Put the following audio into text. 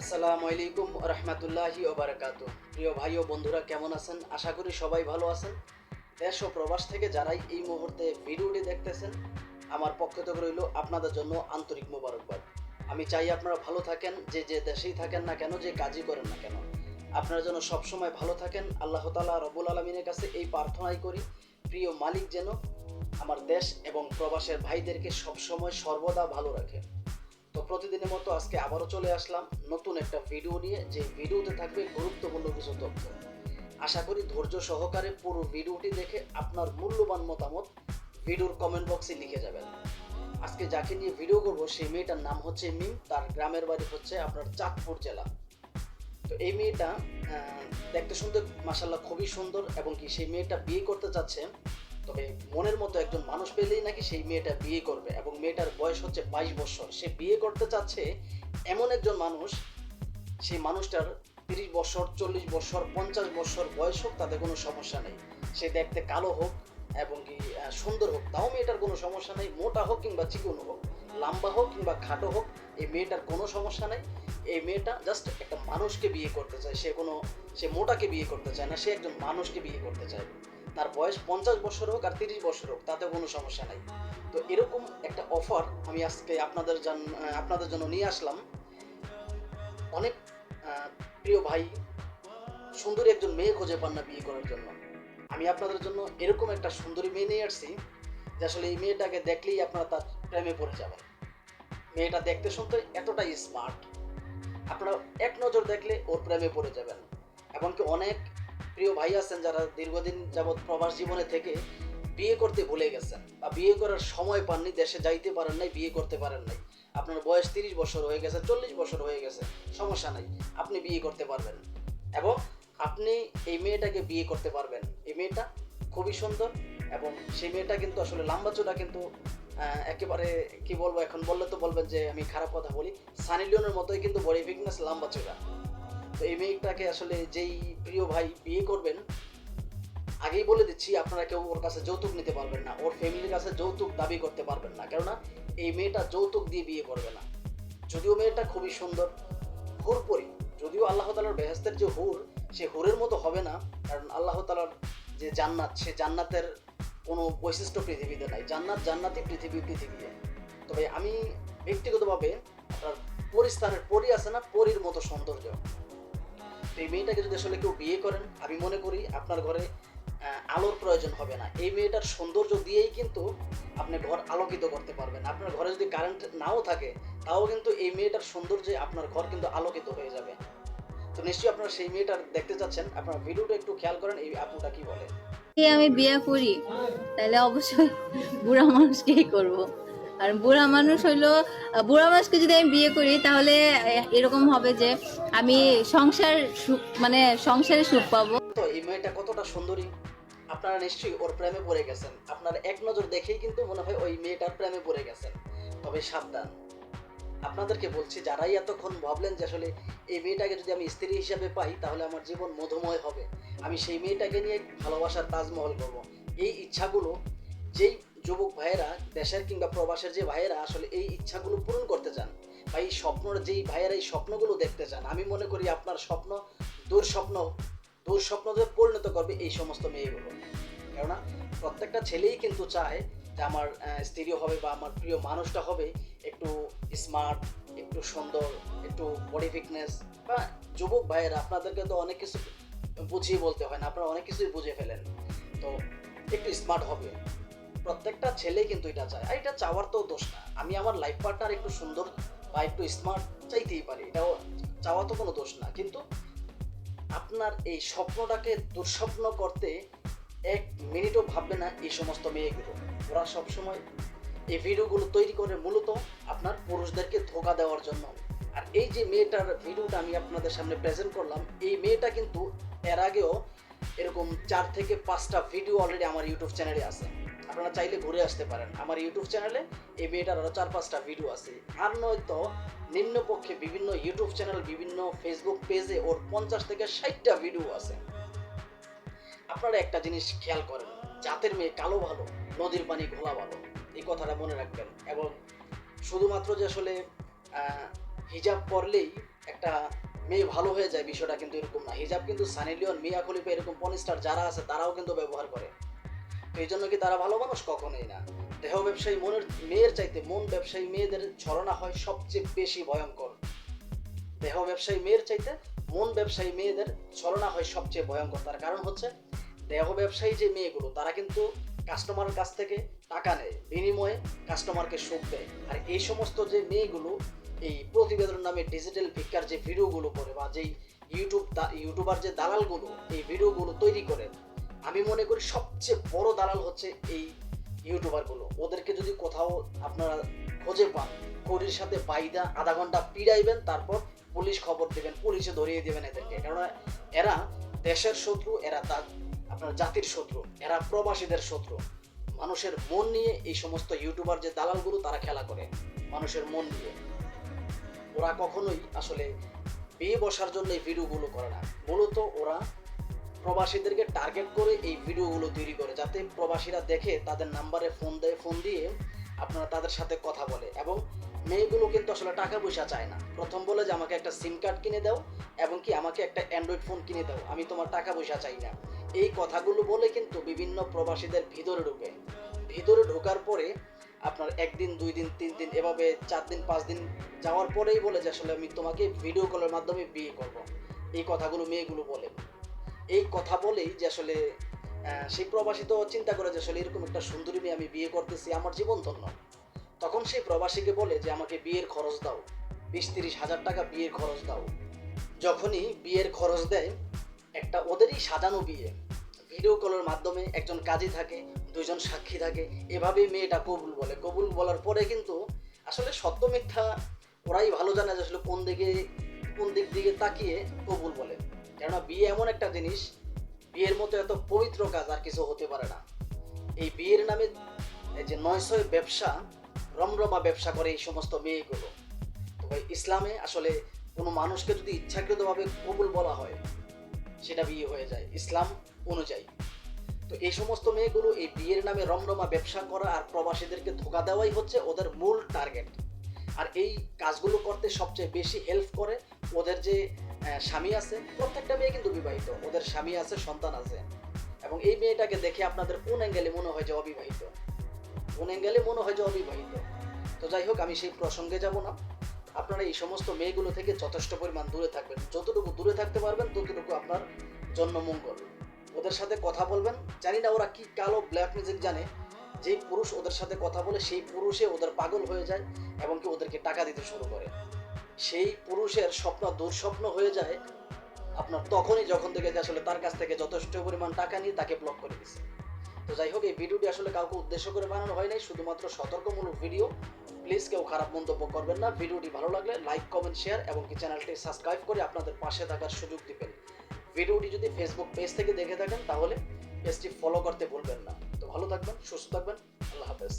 আসসালামু আলাইকুম রহমতুল্লাহি ওয়া বারাকাতুহু। প্রিয় ভাই ও বন্ধুরা, কেমন আছেন? আশা করি সবাই ভালো আছেন। দেশ ও প্রবাস থেকে যারাই এই মুহূর্তে ভিডিওটি দেখতেছেন, আমার পক্ষ থেকে রইল আপনাদের জন্য আন্তরিক মোবারকবাদ। আমি চাই আপনারা ভালো থাকেন, যে দেশেই থাকেন না কেন, যে কাজই করেন না কেন, আপনারা যেন সবসময় ভালো থাকেন। আল্লাহ তাআলা রব্বুল আলামিনের কাছে এই প্রার্থনাই করি, প্রিয় মালিক যেন আমার দেশ এবং প্রবাসের ভাইদেরকে সবসময় সর্বদা ভালো রাখে। তো প্রতিদিনের মতো আজকে আবারও চলে আসলাম নতুন একটা ভিডিও নিয়ে, যে ভিডিওতে থাকবে গুরুত্বপূর্ণ কিছু তথ্য। আশা করি ধৈর্য সহকারে পুরো ভিডিওটি দেখে আপনার মূল্যবান মতামত ভিডিওর কমেন্ট বক্সে লিখে যাবেন। আজকে যাকে নিয়ে ভিডিও করব সেই মেয়েটার নাম হচ্ছে মিম, তার গ্রামের বাড়ি হচ্ছে আপনার চাঁদপুর জেলা। তো এই মেয়েটা দেখতে শুনতে মাশাআল্লাহ খুবই সুন্দর, এবং কি সেই মেয়েটা বিয়ে করতে চাচ্ছে। তবে মনের মতো একজন মানুষ পেলেই নাকি সেই মেয়েটা বিয়ে করবে, এবং মেয়েটার বয়স হচ্ছে 22 বছর। সে বিয়ে করতে চাচ্ছে এমন একজন মানুষ, সেই মানুষটার 30 বছর, 40 বছর, 50 বছর বয়স হোক, তাতে কোনো সমস্যা নেই। সে দেখতে কালো হোক এবং কি সুন্দর হোক, তাও মেয়েটার কোনো সমস্যা নেই। মোটা হোক কিংবা চিকন হোক, লম্বা হোক কিংবা খাটো হোক, এই মেয়েটার কোনো সমস্যা নেই। এই মেয়েটা জাস্ট একটা মানুষকে বিয়ে করতে চায়। সে মোটাকে বিয়ে করতে চায় না, সে একজন মানুষকে বিয়ে করতে চায়। তার বয়স 50 বছর হোক আর 30 বছর হোক, তাতে কোনো সমস্যা নাই। তো এরকম একটা অফার আমি আজকে আপনাদের জন্য নিয়ে আসলাম। অনেক প্রিয় ভাই সুন্দরী একজন মেয়ে খুঁজে পান না বিয়ে করার জন্য। আমি আপনাদের জন্য এরকম একটা সুন্দরী মেয়ে নিয়ে আসছি, যে আসলে এই মেয়েটাকে দেখলেই আপনারা তার প্রেমে পড়ে যাবেন। মেয়েটা দেখতে শুনতে এতটাই স্মার্ট, আপনারা এক নজর দেখলে ওর প্রেমে পড়ে যাবেন। এমনকি অনেক প্রিয় ভাই আছেন যারা দীর্ঘদিন যাবৎ প্রবাস জীবনে থেকে বিয়ে করতে ভুলে গেছেন, বা বিয়ে করার সময় পাননি, দেশে যাইতে পারেন নাই, বিয়ে করতে পারেন নাই। আপনার বয়স 30 বছর হয়ে গেছে, 40 বছর হয়ে গেছে, সমস্যা নাই, আপনি বিয়ে করতে পারবেন। এবং আপনি এই মেয়েটাকে বিয়ে করতে পারবেন। এই মেয়েটা খুবই সুন্দর, এবং সেই মেয়েটা কিন্তু আসলে লম্বা চূড়া, কিন্তু একেবারে কি বলবো, এখন বললে তো বলবেন যে আমি খারাপ কথা বলি, সানি লিওনের মতোই কিন্তু বডি ফিটনেস, লম্বা চূড়া। তো এই মেয়েটাকে আসলে যেই প্রিয় ভাই বিয়ে করবেন, আগেই বলে দিচ্ছি, আপনারা কেউ ওর কাছে যৌতুক নিতে পারবেন না, ওর ফ্যামিলির কাছে যৌতুক দাবি করতে পারবেন না, কেননা এই মেয়েটা যৌতুক দিয়ে বিয়ে করবে না। যদিও মেয়েটা খুবই সুন্দর, হুরপরি, যদিও আল্লাহ তাআলার বেহেশতের যে হুর, সে হুরের মতো হবে না। কারণ আল্লাহ তাআলার যে জান্নাত, সে জান্নাতের কোনো বৈশিষ্ট্য পৃথিবীতে নাই। জান্নাত জান্নাতি, পৃথিবী পৃথিবী। তবে আমি ব্যক্তিগতভাবে আপনার পরিস্থানের পরি আছে না, পরীর মতো সৌন্দর্য। তো এই মেয়েটাকে যদি আসলে কেউ বিয়ে করেন, আমি মনে করি আপনার ঘরে আলোর প্রয়োজন হবে না। এই মেয়েটার সৌন্দর্য দিয়েই কিন্তু আপনি ঘর আলোকিত করতে পারবেন। আপনার ঘরে যদি কারেন্ট নাও থাকে, তাও কিন্তু এই মেয়েটার সৌন্দর্যে আপনার ঘর কিন্তু আলোকিত হয়ে যাবে। তো নিশ্চয়ই আপনারা সেই মেয়েটার দেখতে চাচ্ছেন, আপনারা ভিডিওটা একটু খেয়াল করেন এই আপুটা কি বলে। আমি বিয়ে করি তাহলে অবশ্যই বুড়া মানুষকেই করব। আর বুড়া মানুষ হইলো, বুড়া মানুষকে যদি আমি বিয়ে করি তাহলে এরকম হবে যে আমি মানে সংসারে সুখ পাবো। তো এই মেয়েটা কতটা সুন্দরী, আপনারা নিশ্চয়ই ওর প্রেমে পড়ে গেছেন। আপনারা এক নজর দেখেই কিন্তু মনে হয় ওই মেয়েটার প্রেমে পড়ে গেছেন। তবে সাবধান, আপনাদেরকে বলছি, যারাই এতক্ষণ ভাবলেন যে আসলে এই মেয়েটাকে যদি আমি স্ত্রী হিসাবে পাই তাহলে আমার জীবন মধুময় হবে, আমি সেই মেয়েটাকে নিয়ে ভালোবাসার তাজমহল করব, এই ইচ্ছাগুলো যেই যুবক ভাইয়েরা, দেশের কিংবা প্রবাসের যে ভাইয়েরা আসলে এই ইচ্ছাগুলো পূরণ করতে চান, বা এই স্বপ্নর যেই ভাইয়েরা এই স্বপ্নগুলো দেখতে চান, আমি মনে করি আপনার স্বপ্ন দুঃস্বপ্ন দুঃস্বপ্নতে পরিণত করবে এই সমস্ত মেয়েগুলো। কেননা প্রত্যেকটা ছেলেই কিন্তু চায় যে আমার স্ত্রী হবে বা আমার প্রিয় মানুষটা হবে একটু স্মার্ট, একটু সুন্দর, একটু বডি ফিটনেস। বা যুবক ভাইয়েরা, আপনাদেরকে তো অনেক কিছু বুঝিয়ে বলতে হয় না, আপনারা অনেক কিছুই বুঝে ফেলেন। তো একটু স্মার্ট হবে, প্রত্যেকটা ছেলেই কিন্তু এটা চায়। আর এটা চাওয়ার তো দোষ না, আমি আমার লাইফ পার্টনার একটু সুন্দর বা একটু স্মার্ট চাইতেই পারি, এটাও চাওয়া তো কোনো দোষ না। কিন্তু আপনার এই স্বপ্নটাকে দুঃস্বপ্ন করতে এক মিনিটও ভাববে না এই সমস্ত মেয়েগুলো। ওরা সবসময় এই ভিডিওগুলো তৈরি করে মূলত আপনার পুরুষদেরকে ধোঁকা দেওয়ার জন্য। আর এই যে মেয়েটার ভিডিওটা আমি আপনাদের সামনে প্রেজেন্ট করলাম, এই মেয়েটা কিন্তু এর আগেও এরকম 4 থেকে 5টা ভিডিও অলরেডি আমার ইউটিউব চ্যানেলে আছে। আপনারা চাইলে ঘুরে আসতে পারেন আমার ইউটিউব চ্যানেলে, এই মেয়েটার আরও 4-5টা ভিডিও আছে। আর নয়তো নিম্নপক্ষে বিভিন্ন ইউটিউব চ্যানেল, বিভিন্ন ফেসবুক পেজে ওর 50 থেকে 60টা ভিডিও আছে। আপনারা একটা জিনিস খেয়াল করেন, জাতের মেয়ে কালো ভালো, নদীর পানি ঘোলা ভালো, এই কথাটা মনে রাখবেন। এবং শুধুমাত্র যে আসলে হিজাব পরলেই একটা মেয়ে ভালো হয়ে যায়, বিষয়টা কিন্তু এরকম না। হিজাব কিন্তু সানি লিওন, মিয়া খলিফা এরকম পর্নস্টার যারা আছে তারাও কিন্তু ব্যবহার করে। তো এই জন্য কি তারা ভালো মানুষ? কখনোই না। দেহ ব্যবসায়ী মেয়ের চাইতে মন ব্যবসায়ী মেয়েদের ছলনা হয় সবচেয়ে বেশি ভয়ঙ্কর। দেহ ব্যবসায়ী মেয়ের চাইতে মন ব্যবসায়ী মেয়েদের ছলনা হয় সবচেয়ে ভয়ঙ্কর। তার কারণ হচ্ছে দেহ ব্যবসায়ী যে মেয়েগুলো তারা কিন্তু কাস্টমারের কাছ থেকে টাকা নেয়, বিনিময়ে কাস্টমারকে সুখ দেয়। আর এই সমস্ত যে মেয়েগুলো এই প্রতিবেদন নামে ডিজিটাল ভিক্ষার যে ভিডিওগুলো করে বা যেই ইউটিউবার যে দালালগুলো এই ভিডিওগুলো তৈরি করে, আমি মনে করি সবচেয়ে বড় দালাল হচ্ছে এই ইউটিউবারগুলো। ওদেরকে যদি কোথাও আপনারা খুঁজে পান, কড়ির সাথে বাইদা আধা ঘন্টা পিড়াইবেন, তারপর পুলিশ খবর দেবেন, পুলিশে ধরিয়ে দেবেন এদেরকে। কারণ এরা দেশের শত্রু, এরা আপনার জাতির শত্রু, এরা প্রবাসীদের শত্রু। মানুষের মন নিয়ে এই সমস্ত ইউটিউবার যে দালালগুলো তারা খেলা করে মানুষের মন নিয়ে। ওরা কখনোই আসলে বিয়ে বসার জন্য এই ভিডিওগুলো করে না। মূলত ওরা প্রবাসীদেরকে টার্গেট করে এই ভিডিওগুলো তৈরি করে, যাতে প্রবাসীরা দেখে তাদের নাম্বারে ফোন দিয়ে আপনারা তাদের সাথে কথা বলে। এবং মেয়েগুলো কিন্তু আসলে টাকা পয়সা চায় না। প্রথম বলে যে আমাকে একটা সিম কার্ড কিনে দাও এবং কি আমাকে একটা অ্যান্ড্রয়েড ফোন কিনে দাও, আমি তোমার টাকা পয়সা চাই না। এই কথাগুলো বলে কিন্তু বিভিন্ন প্রবাসীদের ভিতরে ঢোকার পরে আপনার 1 দিন 2 দিন 3 দিন এভাবে 4 দিন 5 দিন যাওয়ার পরেই বলে যে আসলে আমি তোমাকে ভিডিও কলের মাধ্যমে বিয়ে করব। এই কথাগুলো মেয়েগুলো বলে। এই কথা বলেই যে আসলে সেই প্রবাসী তো চিন্তা করে যে আসলে এরকম একটা সুন্দরী মেয়ে আমি বিয়ে করতেছি, আমার জীবন ধন্য। তখন সেই প্রবাসীকে বলে যে আমাকে বিয়ের খরচ দাও, 20-30 হাজার টাকা বিয়ের খরচ দাও। যখনই বিয়ের খরচ দেয়, একটা ওদেরই সাজানো বিয়ে, ভিডিও কলের মাধ্যমে একজন কাজী থাকে, 2 জন সাক্ষী থাকে, এভাবেই মেয়েটা কবুল বলে। কবুল বলার পরে কিন্তু আসলে সত্য মিথ্যা ওরাই ভালো জানে যে আসলে কোন দিক দিকে তাকিয়ে কবুল বলে। কেননা বিয়ে এমন একটা জিনিস, বিয়ের মতো এত পবিত্র কাজ আর কিছু হতে পারে না। এই বিয়ের নামে এই যে 900 ব্যবসা, রমরমা ব্যবসা করে এই সমস্ত মেয়েগুলো। তো ভাই ইসলামে আসলে কোনো মানুষকে যদি ইচ্ছাকৃতভাবে কবুল বলা হয়, সেটা বিয়ে হয়ে যায় ইসলাম অনুযায়ী। তো এই সমস্ত মেয়েগুলো এই বিয়ের নামে রমরমা ব্যবসা করা আর প্রবাসীদেরকে ধোঁকা দেওয়াই হচ্ছে ওদের মূল টার্গেট। আর এই কাজগুলো করতে সবচেয়ে বেশি হেল্প করে ওদের যে স্বামী আছে। প্রত্যেকটা মেয়ে কিন্তু বিবাহিত, ওদের স্বামী আছে, সন্তান আছে। এবং এই মেয়েটাকে দেখে আপনাদের কোন অ্যাঙ্গেলে মনে হয় যে অবিবাহিত? তো যাই হোক, আমি সেই প্রসঙ্গে যাব না। আপনারা এই সমস্ত মেয়েগুলো থেকে যথেষ্ট পরিমাণ দূরে থাকবেন। যতটুকু দূরে থাকতে পারবেন ততটুকু আপনার জন্য মঙ্গল। ওদের সাথে কথা বলবেন, জানি না ওরা কি কালো ব্ল্যাক ম্যাজিক জানে, যেই পুরুষ ওদের সাথে কথা বলে সেই পুরুষে ওদের পাগল হয়ে যায় এবং কি ওদেরকে টাকা দিতে শুরু করে। সেই পুরুষের স্বপ্ন দুঃস্বপ্ন হয়ে যায় আপনার তখনই, যখন থেকে যে আসলে তার কাছ থেকে যথেষ্ট পরিমাণ টাকা নিয়ে তাকে ব্লক করে দিচ্ছে। তো যাই হোক, এই ভিডিওটি আসলে কাউকে উদ্দেশ্য করে বানানো হয় নাই, শুধুমাত্র সতর্কমূলক ভিডিও। প্লিজ কেউ খারাপ মন্তব্য করবেন না। ভিডিওটি ভালো লাগলে লাইক, কমেন্ট, শেয়ার এবং কি চ্যানেলটি সাবস্ক্রাইব করে আপনাদের পাশে থাকার সুযোগ দিবেন। ভিডিওটি যদি ফেসবুক পেজ থেকে দেখে থাকেন তাহলে পেজটি ফলো করতে ভুলবেন না। তো ভালো থাকবেন, সুস্থ থাকবেন, আল্লাহ হাফেজ।